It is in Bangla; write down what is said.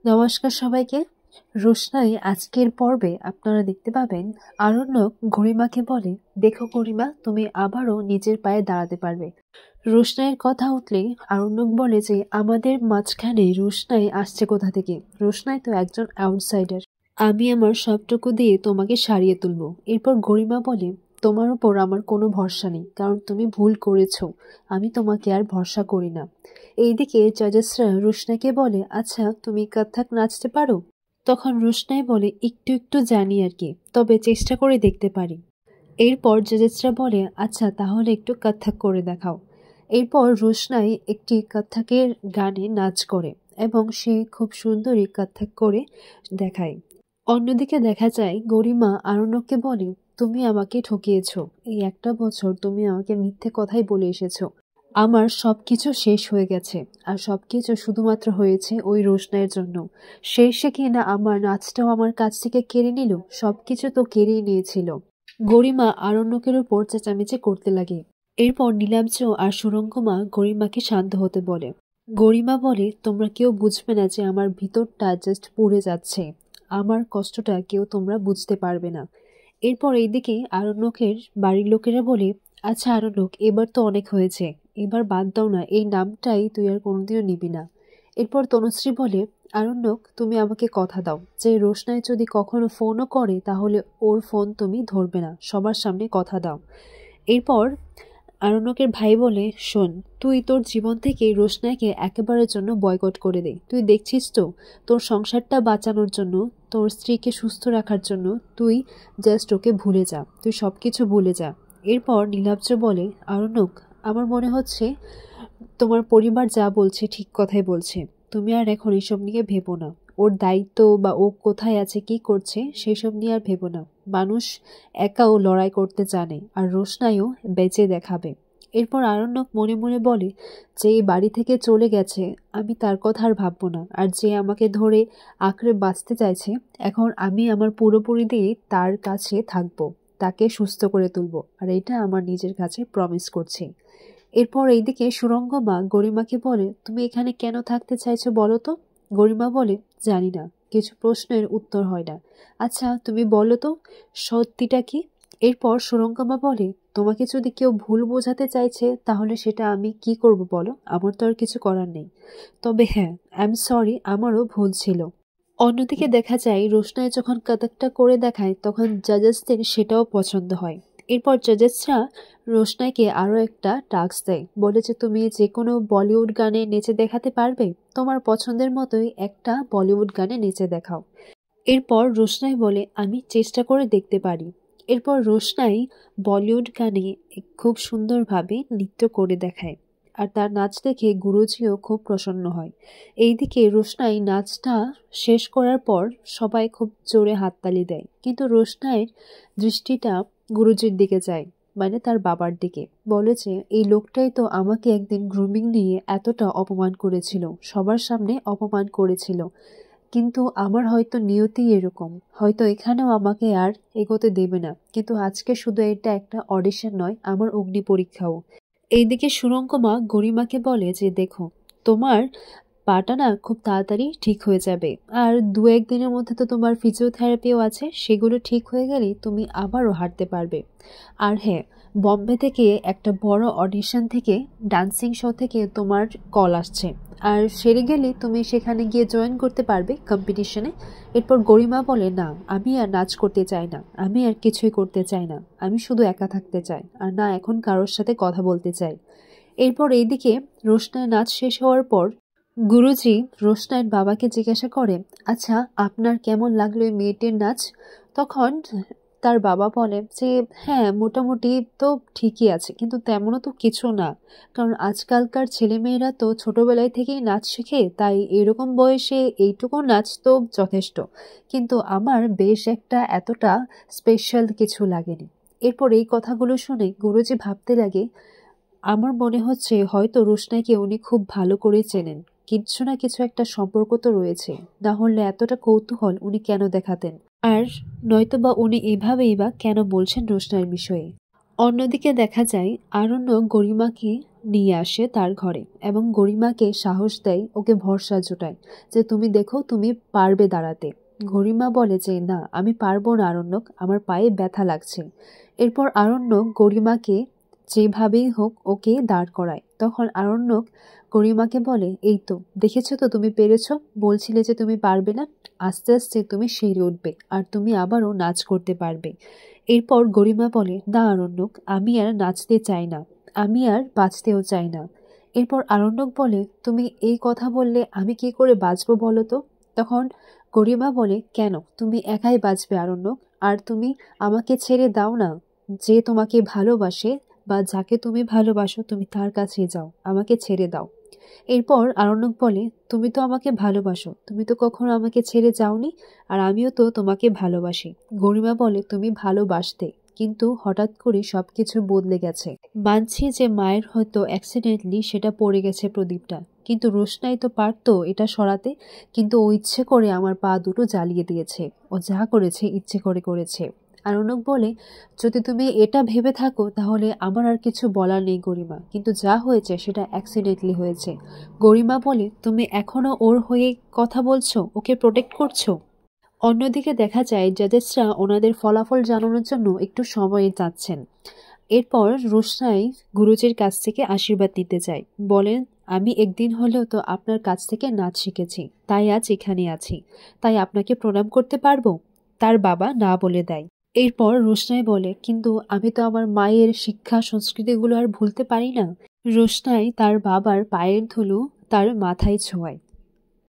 নমস্কার সবাইকে। রোশনাই আজকের পর্বে আপনারা দেখতে পাবেন আরণ্যক গরিমাকে বলে, দেখো গরিমা, তুমি আবারও নিজের পায়ে দাঁড়াতে পারবে। রোশনাইয়ের কথা উঠলে আরণ্যক বলে যে আমাদের মাঝখানে রোশনাই আসছে কোথা থেকে? রোশনাই তো একজন আউটসাইডার। আমি আমার সবটুকু দিয়ে তোমাকে সারিয়ে তুলবো। এরপর গরিমা বলে, তোমার উপর আমার কোনো ভরসা নেই, কারণ তুমি ভুল করেছো। আমি তোমাকে আর ভরসা করি না। এইদিকে জাজেসরা রোশনাইকে বলে, আচ্ছা তুমি কত্থক নাচতে পারো? তখন রোশনাই বলে, একটু একটু জানি আর কি, তবে চেষ্টা করে দেখতে পারি। এরপর জাজেসরা বলে, আচ্ছা তাহলে একটু কত্থক করে দেখাও। এরপর রোশনাই একটি কত্থকের গানে নাচ করে এবং সে খুব সুন্দরই কত্থক করে দেখায়। অন্যদিকে দেখা যায় গরিমা আরণ্যককে বলে, তুমি আমাকে ঠকিয়েছো। এই একটা বছর তুমি আমাকে মিথ্যে কথাই বলে এসেছো। আমার সবকিছু শেষ হয়ে গেছে, আর সবকিছু শুধুমাত্র হয়েছে ওই রোশনাইয়ের জন্য। সে এসে কিনা আমার নাচটাও আমার কাছ থেকে কেড়ে নিল, সবকিছু তো কেড়েই নিয়েছিল। গরিমা আরণ্যকের উপর চেঁচামেচি করতে লাগে। এরপর নীলাব্জ আর সুরঙ্গমা গরিমাকে শান্ত হতে বলে। গরিমা বলে, তোমরা কেউ বুঝবে না যে আমার ভিতরটা জাস্ট পুড়ে যাচ্ছে। আমার কষ্টটা কেউ তোমরা বুঝতে পারবে না। এরপর এইদিকে আরণ্যকের বাড়ির লোকেরা বলে, আচ্ছা আরণ্যক, এবার তো অনেক হয়েছে, এবার বাদ দাও না, এই নামটাই তুই আর কোনোদিনও নিবি না। এরপর তনুশ্রী বলে, আরণ্যক, তুমি আমাকে কথা দাও যে রোশনাই যদি কখনো ফোনও করে তাহলে ওর ফোন তুমি ধরবে না, সবার সামনে কথা দাও। এরপর আরণ্যকের ভাই বলে, শোন, তুই তোর জীবন থেকে রোশনাইকে একেবারের জন্য বয়কট করে দে। তুই দেখছিস তো, তোর সংসারটা বাঁচানোর জন্য, তোর স্ত্রীকে সুস্থ রাখার জন্য তুই জাস্ট ওকে ভুলে যা, তুই সবকিছু ভুলে যা। এরপর নীলাব্জ বলে, আরণ্যক, আমার মনে হচ্ছে তোমার পরিবার যা বলছে ঠিক কথাই বলছে। তুমি আর এখন এসব নিয়ে ভেবো না। ওর দায়িত্ব বা ও কোথায় আছে কি করছে সেসব নিয়ে আর ভেবো না। মানুষ একাও লড়াই করতে জানে, আর রোশনাইও বেঁচে দেখাবে। এরপর আরণ্যক মনে মনে বলে, যে এই বাড়ি থেকে চলে গেছে আমি তার কথা আর ভাববো না, আর যে আমাকে ধরে আঁকড়ে বাঁচতে চাইছে, এখন আমি আমার পুরোপুরি দিয়ে তার কাছে থাকবো, তাকে সুস্থ করে তুলবো, আর এটা আমার নিজের কাছে প্রমিস করছি। এরপর এইদিকে সুরঙ্গমা গরিমাকে বলে, তুমি এখানে কেন থাকতে চাইছো বলো তো? গরিমা বলে, জানি না, কিছু প্রশ্নের উত্তর হয় না। আচ্ছা তুমি বলো তো, সত্যিটা কি? এরপর সুরঙ্গমা বলে, তোমাকে যদি কেউ ভুল বোঝাতে চাইছে তাহলে সেটা আমি কি করব বলো? আমার তো আর কিছু করার নেই। তবে হ্যাঁ, আই এম সরি, আমারও ভুল ছিল। অন্যদিকে দেখা যায় রোশনাই যখন কাতাকটা করে দেখায় তখন জাজেসদের সেটাও পছন্দ হয়। এরপর জাজেসরা রোশনাইকে আরও একটা টাস্ক দেয়, বলে যে তুমি যে কোনো বলিউড গানে নেচে দেখাতে পারবে, তোমার পছন্দের মতোই একটা বলিউড গানে নেচে দেখাও। এরপর রোশনাই বলে, আমি চেষ্টা করে দেখতে পারি। এরপর রোশনাই বলিউড গানে খুব সুন্দরভাবে নৃত্য করে দেখায়, আর তার নাচ দেখে গুরুজিও খুব প্রসন্ন হয়। এইদিকে রোশনাই নাচটা শেষ করার পর সবাই খুব জোরে হাততালি দেয়, কিন্তু রোশনাইয়ের দৃষ্টিটা গুরুজির দিকে যায়, মানে তার বাবার দিকে। বলে যে এই লোকটাই তো আমাকে একদিন গ্রুমিং নিয়ে এতটা অপমান করেছিল, সবার সামনে অপমান করেছিল, কিন্তু আমার হয়তো নিয়তি এরকম, হয়তো এখানেও আমাকে আর এগোতে দেবে না। কিন্তু আজকে শুধু এটা একটা অডিশন নয়, আমার অগ্নি পরীক্ষাও। এইদিকে সুরঙ্গমা গরিমাকে বলে যে দেখো, তোমার পাটা না খুব তাড়াতাড়ি ঠিক হয়ে যাবে, আর 2-1 দিনের মধ্যে তো তোমার ফিজিওথেরাপিও আছে, সেগুলো ঠিক হয়ে গেলেই তুমি আবারও হাঁটতে পারবে। আর হ্যাঁ, বম্বে থেকে একটা বড় অডিশন থেকে, ডান্সিং শো থেকে তোমার কল আসছে, আর সেরে গেলে তুমি সেখানে গিয়ে জয়েন করতে পারবে কম্পিটিশনে। এরপর গরিমা বলে, না, আমি আর নাচ করতে চাই না, আমি আর কিছুই করতে চাই না, আমি শুধু একা থাকতে চাই, আর না এখন কারোর সাথে কথা বলতে চাই। এরপর এইদিকে রোশনার নাচ শেষ হওয়ার পর গুরুজি রোশনাইয়ের বাবাকে জিজ্ঞাসা করে, আচ্ছা আপনার কেমন লাগলো এই মেয়েটির নাচ? তখন তার বাবা বলে যে হ্যাঁ, মোটামুটি তো ঠিকই আছে, কিন্তু তেমনও তো কিছু না, কারণ আজকালকার ছেলেমেয়েরা তো ছোটবেলায় থেকেই নাচ শেখে, তাই এরকম বয়সে এইটুকু নাচ তো যথেষ্ট, কিন্তু আমার বেশ একটা এতটা স্পেশাল কিছু লাগেনি। এরপর এই কথাগুলো শুনে গুরুজি ভাবতে লাগে, আমার মনে হচ্ছে হয়তো রোশনাইকে উনি খুব ভালো করে চেনেন, কিছু না কিছু একটা সম্পর্ক তো রয়েছে, না হলে এতটা কৌতূহল উনি কেন দেখাতেন, আর নয়তো বা উনি এভাবেই বা কেন বলছেন রোশনাইয়ের বিষয়ে। অন্যদিকে দেখা যায় আরণ্যক গরিমাকে নিয়ে আসে তার ঘরে এবং গরিমাকে সাহস দেয়, ওকে ভরসা জোটায় যে তুমি দেখো তুমি পারবে দাঁড়াতে। গরিমা বলে যে না, আমি পারবো না আরণ্যক, আমার পায়ে ব্যথা লাগছে। এরপর আরণ্যক গরিমাকে যেভাবেই হোক ওকে দাঁড় করায়। তখন আরণ্যক গরিমাকে বলে, এই তো দেখেছো তো তুমি পেরেছো, বলছিলে যে তুমি পারবে না, আস্তে আস্তে তুমি সেরে উঠবে আর তুমি আবারও নাচ করতে পারবে। এরপর গরিমা বলে, না আরণ্যক, আমি আর নাচতে চাই না, আমি আর বাঁচতেও চাই না। এরপর আরণ্যক বলে, তুমি এই কথা বললে আমি কি করে বাঁচবো বলো তো? তখন গরিমা বলে, কেন, তুমি একাই বাঁচবে আরণ্যক, আর তুমি আমাকে ছেড়ে দাও না, যে তোমাকে ভালোবাসে বা যাকে তুমি ভালোবাসো তুমি তার কাছে যাও, আমাকে ছেড়ে দাও। এরপর আরণ্যক বলে, তুমি তো আমাকে ভালোবাসো, তুমি তো কখনো আমাকে ছেড়ে যাওনি, আর আমিও তো তোমাকে ভালোবাসি। গরিমা বলে, তুমি ভালোবাসতে, কিন্তু হঠাৎ করে সবকিছু বদলে গেছে। মানছি যে মায়ের হয়তো অ্যাক্সিডেন্টলি সেটা পড়ে গেছে প্রদীপটা, কিন্তু রোশনাই তো পারতো এটা সরাতে, কিন্তু ও ইচ্ছে করে আমার পা দুটো জ্বালিয়ে দিয়েছে, ও যা করেছে ইচ্ছে করে করেছে। আরণ্যক বলে, যদি তুমি এটা ভেবে থাকো তাহলে আমার আর কিছু বলার নেই গরিমা, কিন্তু যা হয়েছে সেটা অ্যাক্সিডেন্টলি হয়েছে। গরিমা বলে, তুমি এখনো ওর হয়ে কথা বলছো, ওকে প্রোটেক্ট করছো? অন্যদিকে দেখা যায় জাজেসরা ওনাদের ফলাফল জানানোর জন্য একটু সময় চাচ্ছেন। এরপর রোশনাই গুরুজির কাছ থেকে আশীর্বাদ নিতে চায়, বলেন, আমি একদিন হলেও তো আপনার কাছ থেকে নাচ শিখেছি, তাই আজ এখানে আছি, তাই আপনাকে প্রণাম করতে পারবো? তার বাবা না বলে দেয়। এরপর রোশনাই বলে, কিন্তু আমি তো আমার মায়ের শিক্ষা সংস্কৃতিগুলো আর ভুলতে পারি না। রোশনাই তার বাবার পায়ের ধুলো তার মাথায় ছোঁয়ায়।